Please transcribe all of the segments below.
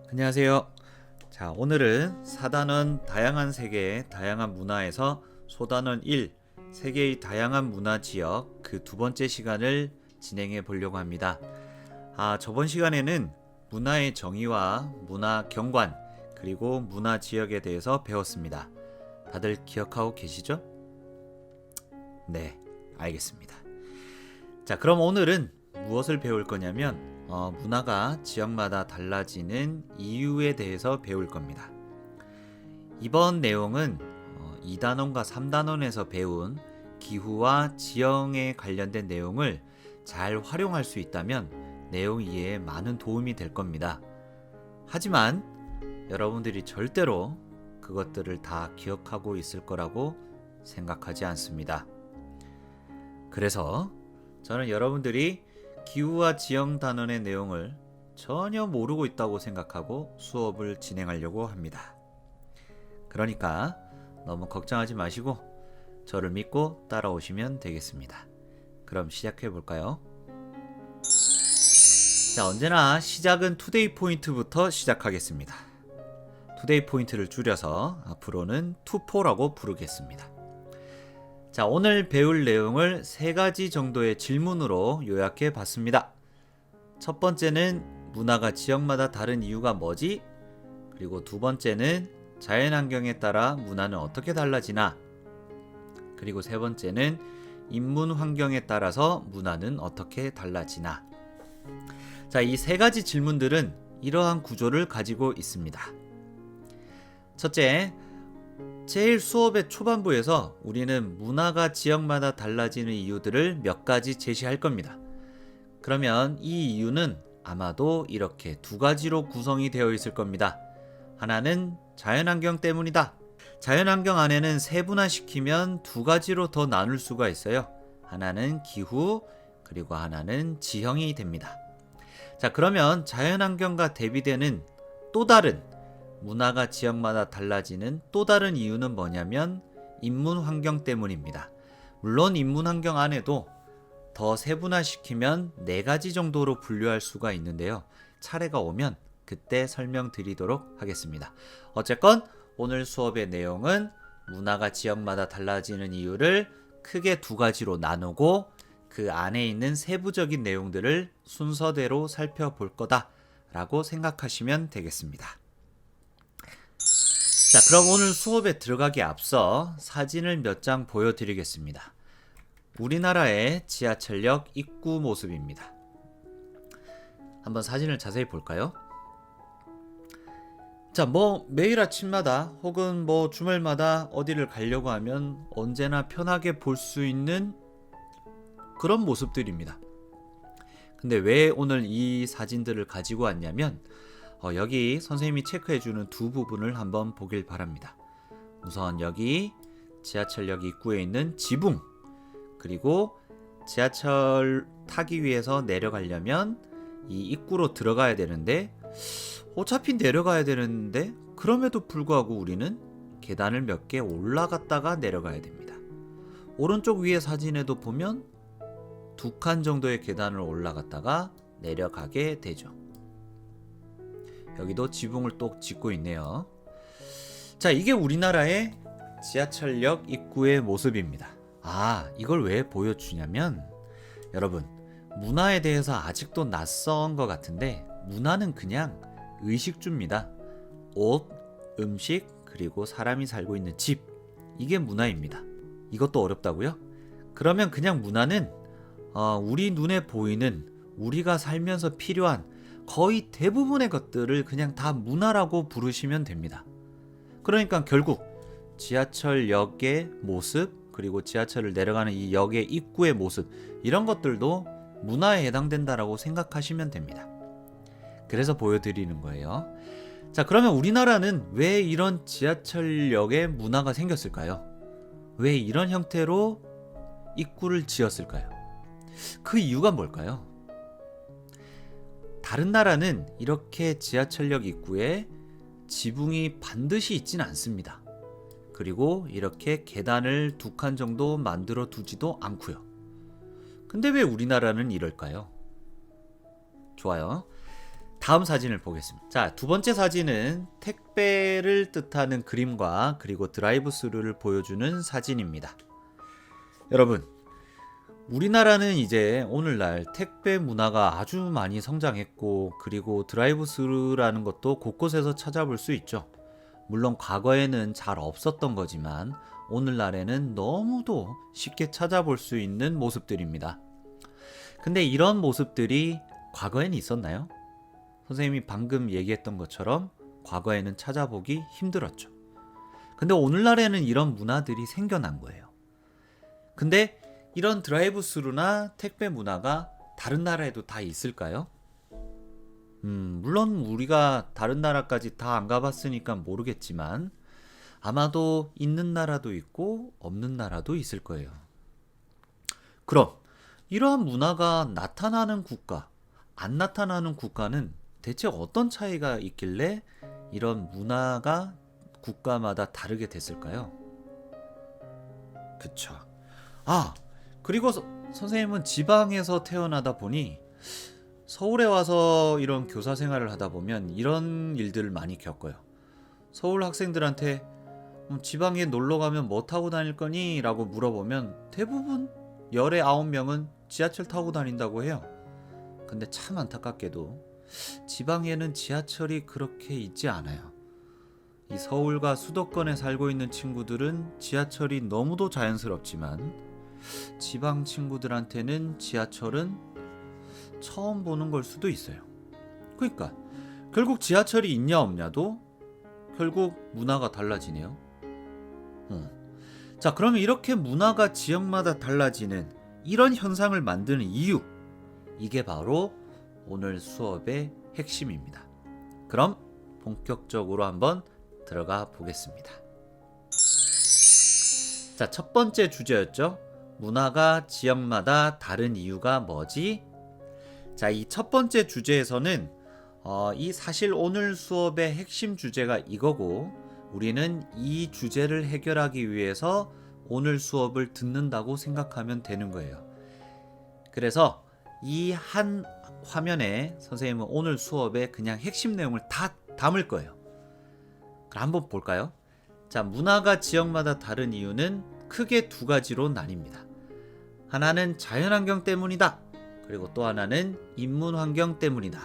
안녕하세요. 자, 오늘은 4단원 다양한 세계의 다양한 문화에서 소단원 1 세계의 다양한 문화 지역 그 두 번째 시간을 진행해 보려고 합니다. 저번 시간에는 문화의 정의와 문화 경관 그리고 문화 지역에 대해서 배웠습니다. 다들 기억하고 계시죠? 네, 알겠습니다. 자, 그럼 오늘은 무엇을 배울 거냐면 문화가 지역마다 달라지는 이유에 대해서 배울 겁니다. 이번 내용은 2단원과 3단원에서 배운 기후와 지형에 관련된 내용을 잘 활용할 수 있다면 내용 이해에 많은 도움이 될 겁니다. 하지만 여러분들이 절대로 그것들을 다 기억하고 있을 거라고 생각하지 않습니다. 그래서 저는 여러분들이 기후와 지형 단원의 내용을 전혀 모르고 있다고 생각하고 수업을 진행하려고 합니다. 그러니까 너무 걱정하지 마시고 저를 믿고 따라오시면 되겠습니다. 그럼 시작해 볼까요? 자, 언제나 시작은 투데이 포인트부터 시작하겠습니다. 투데이 포인트를 줄여서 앞으로는 투포라고 부르겠습니다. 자, 오늘 배울 내용을 세 가지 정도의 질문으로 요약해 봤습니다. 첫 번째는 문화가 지역마다 다른 이유가 뭐지? 그리고 두 번째는 자연환경에 따라 문화는 어떻게 달라지나? 그리고 세 번째는 인문 환경에 따라서 문화는 어떻게 달라지나? 자, 이 세 가지 질문들은 이러한 구조를 가지고 있습니다. 첫째, 제일 수업의 초반부에서 우리는 문화가 지역마다 달라지는 이유들을 몇 가지 제시할 겁니다. 그러면 이 이유는 아마도 이렇게 두 가지로 구성이 되어 있을 겁니다. 하나는 자연환경 때문이다. 자연환경 안에는 세분화시키면 두 가지로 더 나눌 수가 있어요. 하나는 기후, 그리고 하나는 지형이 됩니다. 자, 그러면 자연환경과 대비되는 또 다른 문화가 지역마다 달라지는 또 다른 이유는 뭐냐면 인문 환경 때문입니다. 물론 인문 환경 안에도 더 세분화시키면 네 가지 정도로 분류할 수가 있는데요. 차례가 오면 그때 설명드리도록 하겠습니다. 어쨌건 오늘 수업의 내용은 문화가 지역마다 달라지는 이유를 크게 두 가지로 나누고 그 안에 있는 세부적인 내용들을 순서대로 살펴볼 거다라고 생각하시면 되겠습니다. 자, 그럼 오늘 수업에 들어가기 앞서 사진을 몇 장 보여드리겠습니다. 우리나라의 지하철역 입구 모습입니다. 한번 사진을 자세히 볼까요? 자, 매일 아침마다 혹은 주말마다 어디를 가려고 하면 언제나 편하게 볼 수 있는 그런 모습들입니다. 근데 왜 오늘 이 사진들을 가지고 왔냐면 여기 선생님이 체크해주는 두 부분을 한번 보길 바랍니다. 우선 여기 지하철역 입구에 있는 지붕, 그리고 지하철 타기 위해서 내려가려면 이 입구로 들어가야 되는데 어차피 내려가야 되는데 그럼에도 불구하고 우리는 계단을 몇 개 올라갔다가 내려가야 됩니다. 오른쪽 위에 사진에도 보면 두 칸 정도의 계단을 올라갔다가 내려가게 되죠. 여기도 지붕을 또 짓고 있네요. 자, 이게 우리나라의 지하철역 입구의 모습입니다. 이걸 왜 보여주냐면 여러분, 문화에 대해서 아직도 낯선 것 같은데 문화는 그냥 의식주입니다. 옷, 음식, 그리고 사람이 살고 있는 집, 이게 문화입니다. 이것도 어렵다고요? 그러면 그냥 문화는 우리 눈에 보이는 우리가 살면서 필요한 거의 대부분의 것들을 그냥 다 문화라고 부르시면 됩니다. 그러니까 결국 지하철역의 모습, 그리고 지하철을 내려가는 이 역의 입구의 모습, 이런 것들도 문화에 해당된다라고 생각하시면 됩니다. 그래서 보여드리는 거예요. 자, 그러면 우리나라는 왜 이런 지하철역의 문화가 생겼을까요? 왜 이런 형태로 입구를 지었을까요? 그 이유가 뭘까요? 다른 나라는 이렇게 지하철역 입구에 지붕이 반드시 있지는 않습니다. 그리고 이렇게 계단을 두 칸 정도 만들어 두지도 않고요. 근데 왜 우리나라는 이럴까요? 좋아요. 다음 사진을 보겠습니다. 자, 두 번째 사진은 택배를 뜻하는 그림과 그리고 드라이브 스루를 보여주는 사진입니다. 여러분, 우리나라는 이제 오늘날 택배 문화가 아주 많이 성장했고, 그리고 드라이브 스루라는 것도 곳곳에서 찾아볼 수 있죠. 물론 과거에는 잘 없었던 거지만 오늘날에는 너무도 쉽게 찾아볼 수 있는 모습들입니다. 근데 이런 모습들이 과거에는 있었나요? 선생님이 방금 얘기했던 것처럼 과거에는 찾아보기 힘들었죠. 근데 오늘날에는 이런 문화들이 생겨난 거예요. 근데 이런 드라이브 스루나 택배 문화가 다른 나라에도 다 있을까요? 물론 우리가 다른 나라까지 다 안 가봤으니까 모르겠지만 아마도 있는 나라도 있고 없는 나라도 있을 거예요. 그럼 이러한 문화가 나타나는 국가, 안 나타나는 국가는 대체 어떤 차이가 있길래 이런 문화가 국가마다 다르게 됐을까요? 그쵸. 그리고 선생님은 지방에서 태어나다 보니 서울에 와서 이런 교사 생활을 하다 보면 이런 일들을 많이 겪어요. 서울 학생들한테 지방에 놀러 가면 뭐 타고 다닐 거니? 라고 물어보면 대부분 열의 9명은 지하철 타고 다닌다고 해요. 근데 참 안타깝게도 지방에는 지하철이 그렇게 있지 않아요. 이 서울과 수도권에 살고 있는 친구들은 지하철이 너무도 자연스럽지만 지방 친구들한테는 지하철은 처음 보는 걸 수도 있어요. 그러니까 결국 지하철이 있냐 없냐도 결국 문화가 달라지네요. 자, 그러면 이렇게 문화가 지역마다 달라지는 이런 현상을 만드는 이유, 이게 바로 오늘 수업의 핵심입니다. 그럼 본격적으로 한번 들어가 보겠습니다. 자, 첫 번째 주제였죠. 문화가 지역마다 다른 이유가 뭐지? 자, 이 첫 번째 주제에서는 이 사실 오늘 수업의 핵심 주제가 이거고, 우리는 이 주제를 해결하기 위해서 오늘 수업을 듣는다고 생각하면 되는 거예요. 그래서 이 한 화면에 선생님은 오늘 수업의 그냥 핵심 내용을 다 담을 거예요. 그럼 한번 볼까요? 자, 문화가 지역마다 다른 이유는 크게 두 가지로 나뉩니다. 하나는 자연환경 때문이다. 그리고 또 하나는 인문환경 때문이다.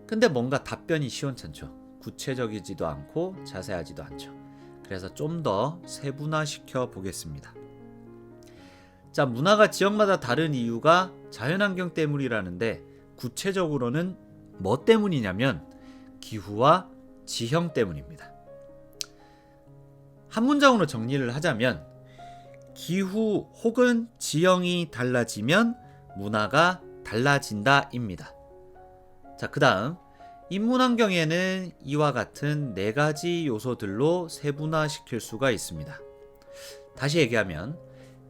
근데 뭔가 답변이 시원찮죠. 구체적이지도 않고 자세하지도 않죠. 그래서 좀 더 세분화시켜 보겠습니다. 자, 문화가 지역마다 다른 이유가 자연환경 때문이라는데 구체적으로는 뭐 때문이냐면 기후와 지형 때문입니다. 한 문장으로 정리를 하자면 기후 혹은 지형이 달라지면 문화가 달라진다입니다. 자, 그 다음 인문환경에는 이와 같은 4가지 요소들로 세분화시킬 수가 있습니다. 다시 얘기하면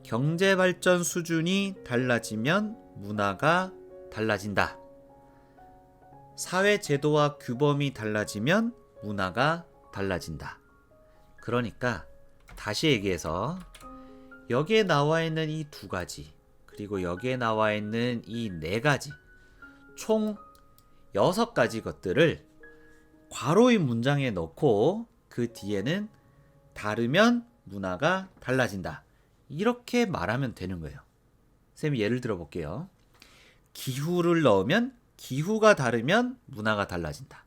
경제발전 수준이 달라지면 문화가 달라진다. 사회제도와 규범이 달라지면 문화가 달라진다. 그러니까 다시 얘기해서 여기에 나와 있는 이 2가지, 그리고 여기에 나와 있는 이 4가지, 총 6가지 것들을 괄호의 문장에 넣고 그 뒤에는 다르면 문화가 달라진다. 이렇게 말하면 되는 거예요. 쌤이 예를 들어 볼게요. 기후를 넣으면 기후가 다르면 문화가 달라진다.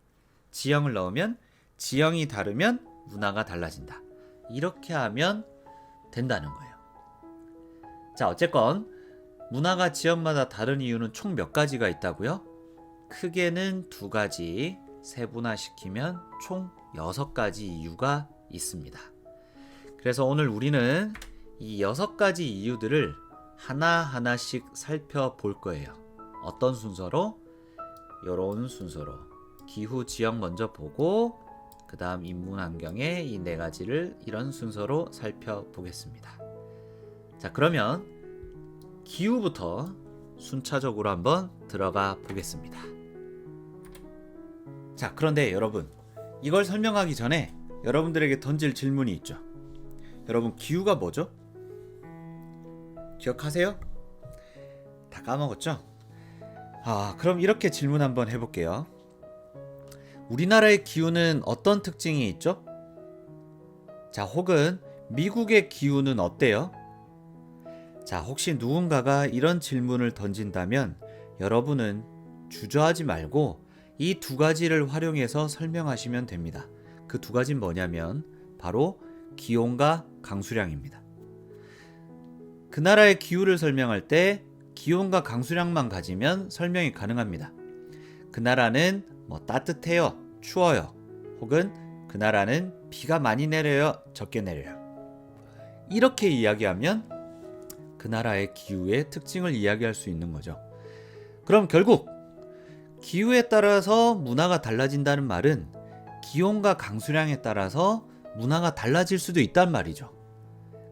지형을 넣으면 지형이 다르면 문화가 달라진다. 이렇게 하면 된다는 거예요. 자, 어쨌건 문화가 지역마다 다른 이유는 총 몇 가지가 있다고요? 크게는 2가지, 세분화시키면 총 6가지 이유가 있습니다. 그래서 오늘 우리는 이 6가지 이유들을 하나하나씩 살펴볼 거예요. 어떤 순서로? 이런 순서로. 기후, 지역 먼저 보고 그 다음 인문환경의 이 4가지를 이런 순서로 살펴보겠습니다. 자, 그러면 기후부터 순차적으로 한번 들어가 보겠습니다. 자, 그런데 여러분, 이걸 설명하기 전에 여러분들에게 던질 질문이 있죠. 여러분, 기후가 뭐죠? 기억하세요? 다 까먹었죠? 그럼 이렇게 질문 한번 해볼게요. 우리나라의 기후는 어떤 특징이 있죠? 자, 혹은 미국의 기후는 어때요? 자, 혹시 누군가가 이런 질문을 던진다면 여러분은 주저하지 말고 이 두 가지를 활용해서 설명하시면 됩니다. 그 두 가지는 뭐냐면 바로 기온과 강수량입니다. 그 나라의 기후를 설명할 때 기온과 강수량만 가지면 설명이 가능합니다. 그 나라는 따뜻해요, 추워요, 혹은 그 나라는 비가 많이 내려요, 적게 내려요. 이렇게 이야기하면 그 나라의 기후의 특징을 이야기할 수 있는 거죠. 그럼 결국 기후에 따라서 문화가 달라진다는 말은 기온과 강수량에 따라서 문화가 달라질 수도 있단 말이죠.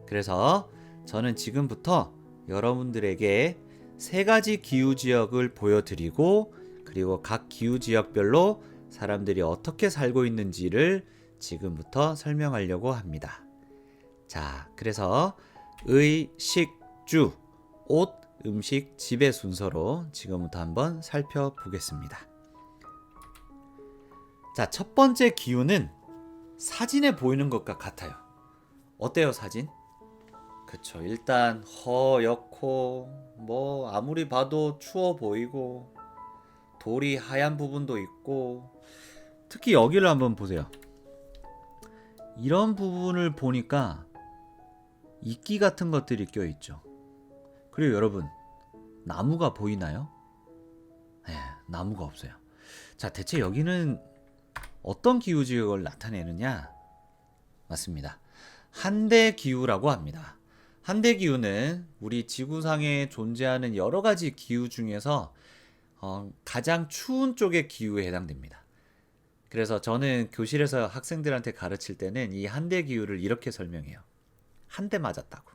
그래서 저는 지금부터 여러분들에게 3가지 기후 지역을 보여드리고 그리고 각 기후 지역별로 사람들이 어떻게 살고 있는지를 지금부터 설명하려고 합니다. 자, 그래서 의, 식, 주, 옷, 음식, 집의 순서로 지금부터 한번 살펴보겠습니다. 자, 첫 번째 기후는 사진에 보이는 것과 같아요. 어때요, 사진? 그쵸. 일단 허옇고 아무리 봐도 추워 보이고 돌이 하얀 부분도 있고 특히 여기를 한번 보세요. 이런 부분을 보니까 이끼 같은 것들이 껴있죠. 그리고 여러분, 나무가 보이나요? 네, 나무가 없어요. 자, 대체 여기는 어떤 기후지역을 나타내느냐? 맞습니다. 한대기후라고 합니다. 한대기후는 우리 지구상에 존재하는 여러 가지 기후 중에서 가장 추운 쪽의 기후에 해당됩니다. 그래서 저는 교실에서 학생들한테 가르칠 때는 이 한대기후를 이렇게 설명해요. 한 대 맞았다고.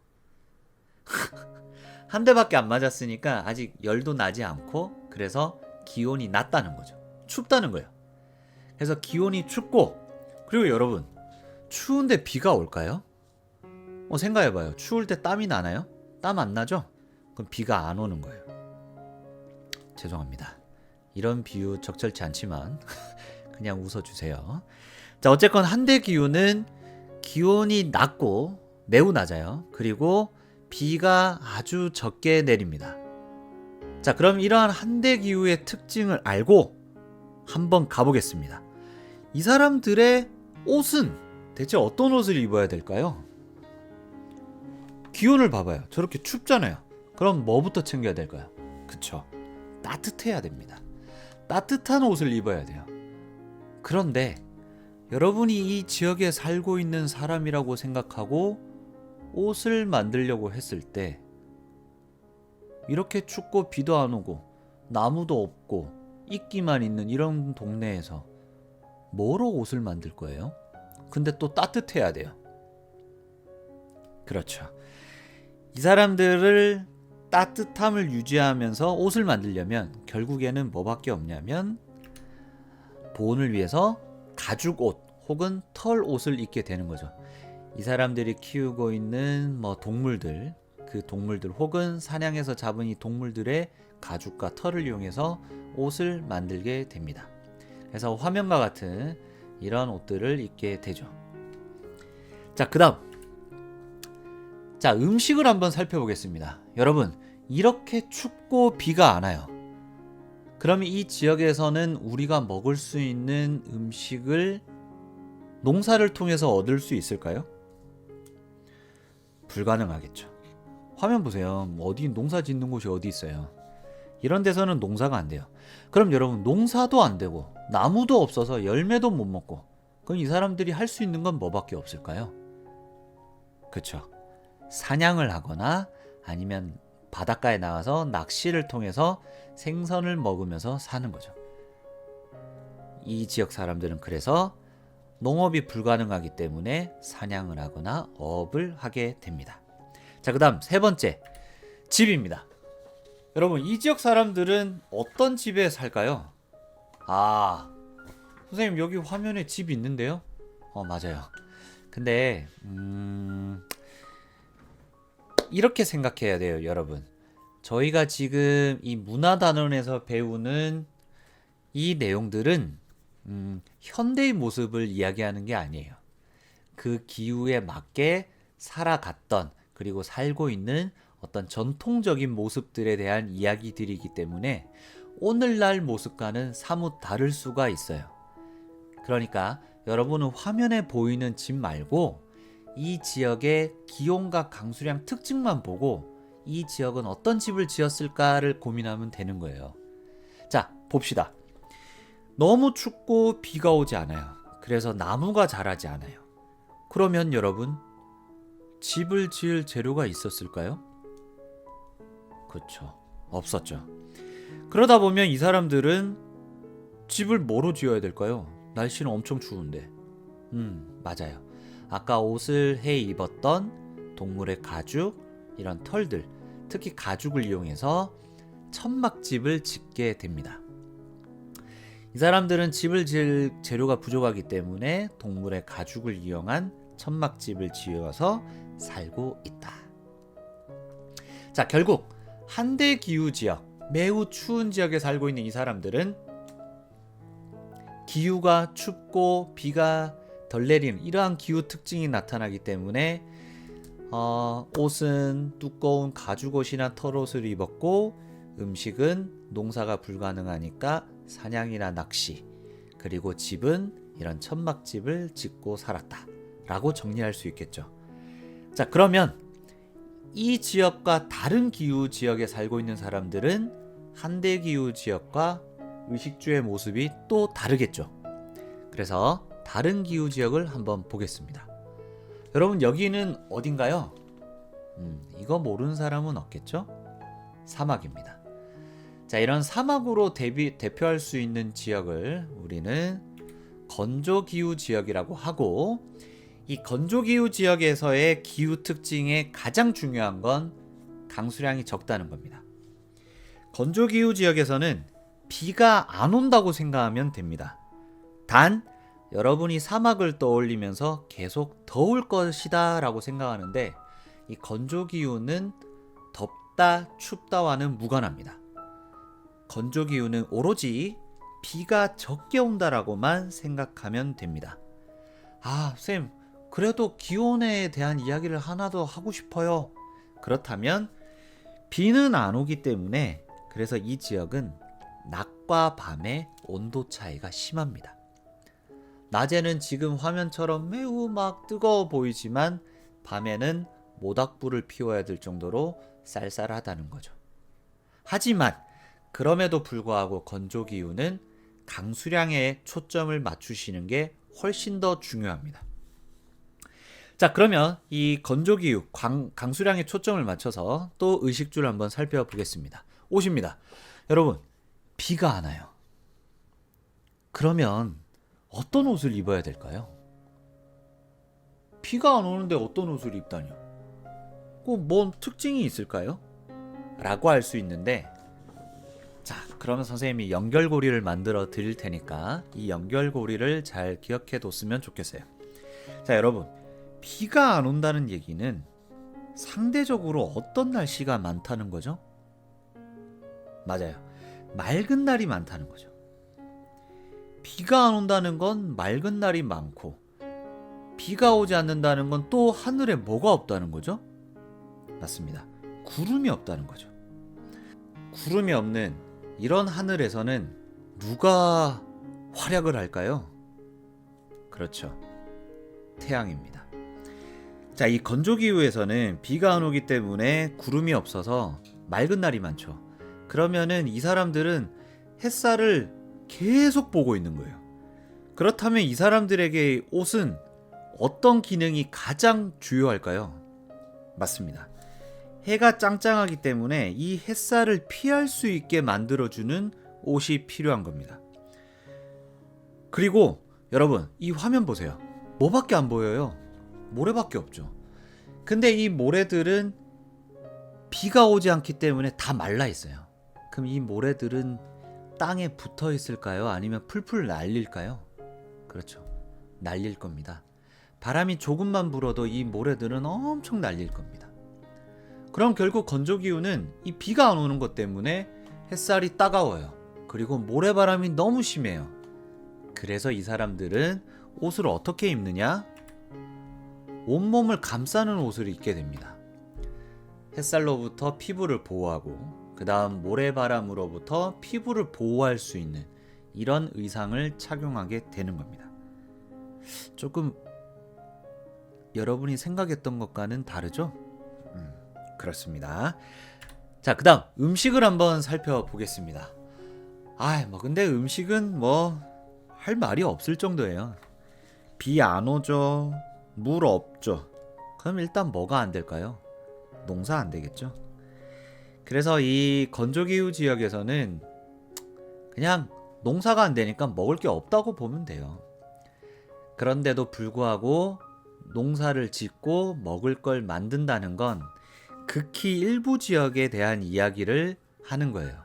한 대밖에 안 맞았으니까 아직 열도 나지 않고 그래서 기온이 낮다는 거죠. 춥다는 거예요. 그래서 기온이 춥고 그리고 여러분 추운데 비가 올까요? 생각해봐요. 추울 때 땀이 나나요? 땀 안 나죠? 그럼 비가 안 오는 거예요. 죄송합니다. 이런 비유 적절치 않지만 그냥 웃어주세요. 자, 어쨌건 한대기후는 기온이 낮고 매우 낮아요. 그리고 비가 아주 적게 내립니다. 자, 그럼 이러한 한대기후의 특징을 알고 한번 가보겠습니다. 이 사람들의 옷은 대체 어떤 옷을 입어야 될까요? 기온을 봐봐요. 저렇게 춥잖아요. 그럼 뭐부터 챙겨야 될까요? 그쵸. 따뜻해야 됩니다. 따뜻한 옷을 입어야 돼요. 그런데 여러분이 이 지역에 살고 있는 사람이라고 생각하고 옷을 만들려고 했을 때 이렇게 춥고 비도 안 오고 나무도 없고 이끼만 있는 이런 동네에서 뭐로 옷을 만들 거예요? 근데 또 따뜻해야 돼요. 그렇죠. 이 사람들을 따뜻함을 유지하면서 옷을 만들려면 결국에는 뭐밖에 없냐면 보온을 위해서 가죽 옷 혹은 털 옷을 입게 되는 거죠. 이 사람들이 키우고 있는 동물들, 그 동물들 혹은 사냥해서 잡은 이 동물들의 가죽과 털을 이용해서 옷을 만들게 됩니다. 그래서 화면과 같은 이런 옷들을 입게 되죠. 자, 그 다음. 자, 음식을 한번 살펴보겠습니다. 여러분, 이렇게 춥고 비가 안 와요. 그러면 이 지역에서는 우리가 먹을 수 있는 음식을 농사를 통해서 얻을 수 있을까요? 불가능하겠죠. 화면 보세요. 어디 농사 짓는 곳이 어디 있어요? 이런 데서는 농사가 안 돼요. 그럼 여러분, 농사도 안 되고 나무도 없어서 열매도 못 먹고 그럼 이 사람들이 할 수 있는 건 뭐밖에 없을까요? 그쵸. 사냥을 하거나 아니면 바닷가에 나가서 낚시를 통해서 생선을 먹으면서 사는 거죠. 이 지역 사람들은 그래서 농업이 불가능하기 때문에 사냥을 하거나 어업을 하게 됩니다. 자, 그 다음 3번째, 집입니다. 여러분, 이 지역 사람들은 어떤 집에 살까요? 선생님, 여기 화면에 집 있는데요? 맞아요. 근데 이렇게 생각해야 돼요, 여러분. 저희가 지금 이 문화단원에서 배우는 이 내용들은 현대의 모습을 이야기하는 게 아니에요. 그 기후에 맞게 살아갔던 그리고 살고 있는 어떤 전통적인 모습들에 대한 이야기들이기 때문에 오늘날 모습과는 사뭇 다를 수가 있어요. 그러니까 여러분은 화면에 보이는 집 말고 이 지역의 기온과 강수량 특징만 보고 이 지역은 어떤 집을 지었을까를 고민하면 되는 거예요. 자, 봅시다. 너무 춥고 비가 오지 않아요. 그래서 나무가 자라지 않아요. 그러면 여러분, 집을 지을 재료가 있었을까요? 그렇죠. 없었죠. 그러다 보면 이 사람들은 집을 뭐로 지어야 될까요? 날씨는 엄청 추운데. 맞아요. 아까 옷을 해 입었던 동물의 가죽, 이런 털들, 특히 가죽을 이용해서 천막집을 짓게 됩니다. 이 사람들은 집을 지을 재료가 부족하기 때문에 동물의 가죽을 이용한 천막집을 지어서 살고 있다. 자, 결국 한대 기후 지역, 매우 추운 지역에 살고 있는 이 사람들은 기후가 춥고 비가 덜 내리는 이러한 기후 특징이 나타나기 때문에 옷은 두꺼운 가죽옷이나 털옷을 입었고 음식은 농사가 불가능하니까 사냥이나 낚시, 그리고 집은 이런 천막집을 짓고 살았다 라고 정리할 수 있겠죠. 자, 그러면 이 지역과 다른 기후 지역에 살고 있는 사람들은 한대 기후 지역과 의식주의 모습이 또 다르겠죠. 그래서 다른 기후 지역을 한번 보겠습니다. 여러분, 여기는 어딘가요? 이거 모르는 사람은 없겠죠? 사막입니다. 자, 이런 사막으로 대표할 수 있는 지역을 우리는 건조기후 지역이라고 하고, 이 건조기후 지역에서의 기후 특징의 가장 중요한 건 강수량이 적다는 겁니다. 건조기후 지역에서는 비가 안 온다고 생각하면 됩니다. 단 여러분이 사막을 떠올리면서 계속 더울 것이다 라고 생각하는데, 이 건조기후는 덥다 춥다와는 무관합니다. 건조기후는 오로지 비가 적게 온다라고만 생각하면 됩니다. 아, 쌤, 그래도 기온에 대한 이야기를 하나 더 하고 싶어요. 그렇다면 비는 안 오기 때문에, 그래서 이 지역은 낮과 밤의 온도 차이가 심합니다. 낮에는 지금 화면처럼 매우 막 뜨거워 보이지만 밤에는 모닥불을 피워야 될 정도로 쌀쌀하다는 거죠. 하지만 그럼에도 불구하고 건조기후는 강수량에 초점을 맞추시는 게 훨씬 더 중요합니다. 자, 그러면 이 건조기후, 강수량에 초점을 맞춰서 또 의식주를 한번 살펴보겠습니다. 옷입니다. 여러분, 비가 안 와요. 그러면 어떤 옷을 입어야 될까요? 비가 안 오는데 어떤 옷을 입다뇨? 꼭 뭔 특징이 있을까요? 라고 할 수 있는데, 자, 그러면 선생님이 연결고리를 만들어 드릴 테니까 이 연결고리를 잘 기억해 뒀으면 좋겠어요. 자, 여러분, 비가 안 온다는 얘기는 상대적으로 어떤 날씨가 많다는 거죠? 맞아요. 맑은 날이 많다는 거죠. 비가 안 온다는 건 맑은 날이 많고, 비가 오지 않는다는 건 또 하늘에 뭐가 없다는 거죠? 맞습니다. 구름이 없다는 거죠. 구름이 없는 이런 하늘에서는 누가 활약을 할까요? 그렇죠. 태양입니다. 자, 이 건조기후에서는 비가 안 오기 때문에 구름이 없어서 맑은 날이 많죠. 그러면은 이 사람들은 햇살을 계속 보고 있는 거예요. 그렇다면 이 사람들에게 옷은 어떤 기능이 가장 주요할까요? 맞습니다. 해가 짱짱하기 때문에 이 햇살을 피할 수 있게 만들어주는 옷이 필요한 겁니다. 그리고 여러분, 이 화면 보세요. 뭐밖에 안 보여요? 모래밖에 없죠. 근데 이 모래들은 비가 오지 않기 때문에 다 말라 있어요. 그럼 이 모래들은 땅에 붙어 있을까요? 아니면 풀풀 날릴까요? 그렇죠. 날릴 겁니다. 바람이 조금만 불어도 이 모래들은 엄청 날릴 겁니다. 그럼 결국 건조기후는 이 비가 안 오는 것 때문에 햇살이 따가워요. 그리고 모래바람이 너무 심해요. 그래서 이 사람들은 옷을 어떻게 입느냐? 온몸을 감싸는 옷을 입게 됩니다. 햇살로부터 피부를 보호하고 그 다음 모래바람으로부터 피부를 보호할 수 있는 이런 의상을 착용하게 되는 겁니다. 조금 여러분이 생각했던 것과는 다르죠? 그렇습니다. 자, 그 다음 음식을 한번 살펴보겠습니다. 근데 음식은 할 말이 없을 정도예요. 비 안 오죠. 물 없죠. 그럼 일단 뭐가 안 될까요? 농사 안 되겠죠. 그래서 이 건조기후 지역에서는 그냥 농사가 안 되니까 먹을 게 없다고 보면 돼요. 그런데도 불구하고 농사를 짓고 먹을 걸 만든다는 건 극히 일부 지역에 대한 이야기를 하는 거예요.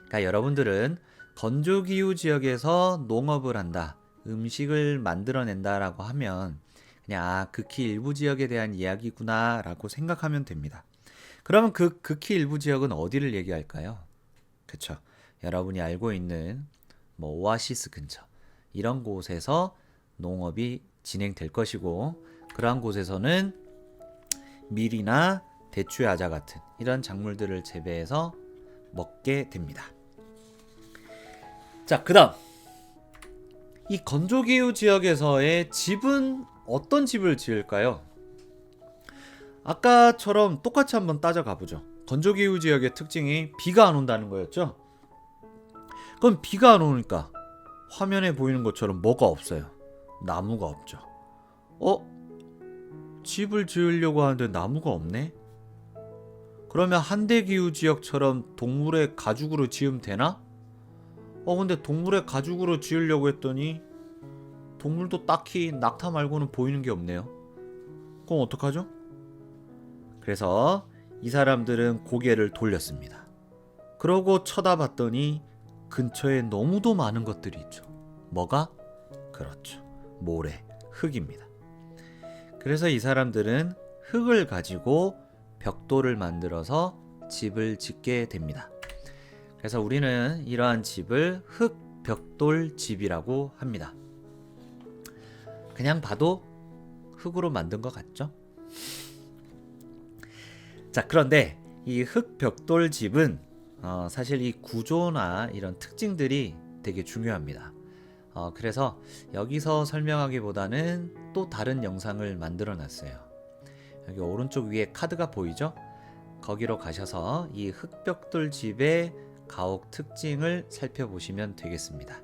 그러니까 여러분들은 건조기후 지역에서 농업을 한다, 음식을 만들어낸다라고 하면 그냥 극히 일부 지역에 대한 이야기구나 라고 생각하면 됩니다. 그러면 그 극히 일부 지역은 어디를 얘기할까요? 그쵸. 여러분이 알고 있는 오아시스 근처 이런 곳에서 농업이 진행될 것이고, 그러한 곳에서는 밀이나 대추야자 같은 이런 작물들을 재배해서 먹게 됩니다. 자, 그 다음 이 건조기후 지역에서의 집은 어떤 집을 지을까요? 아까처럼 똑같이 한번 따져가 보죠. 건조기후 지역의 특징이 비가 안 온다는 거였죠? 그럼 비가 안 오니까 화면에 보이는 것처럼 뭐가 없어요? 나무가 없죠. 집을 지으려고 하는데 나무가 없네? 그러면 한대기후 지역처럼 동물의 가죽으로 지으면 되나? 근데 동물의 가죽으로 지으려고 했더니 동물도 딱히 낙타 말고는 보이는 게 없네요. 그럼 어떡하죠? 그래서 이 사람들은 고개를 돌렸습니다. 그러고 쳐다봤더니 근처에 너무도 많은 것들이 있죠. 뭐가? 그렇죠. 모래, 흙입니다. 그래서 이 사람들은 흙을 가지고 벽돌을 만들어서 집을 짓게 됩니다. 그래서 우리는 이러한 집을 흙벽돌 집이라고 합니다. 그냥 봐도 흙으로 만든 것 같죠? 자, 그런데 이 흙벽돌 집은 사실 이 구조나 이런 특징들이 되게 중요합니다. 그래서 여기서 설명하기보다는 또 다른 영상을 만들어 놨어요. 여기 오른쪽 위에 카드가 보이죠? 거기로 가셔서 이 흙벽돌 집의 가옥 특징을 살펴보시면 되겠습니다.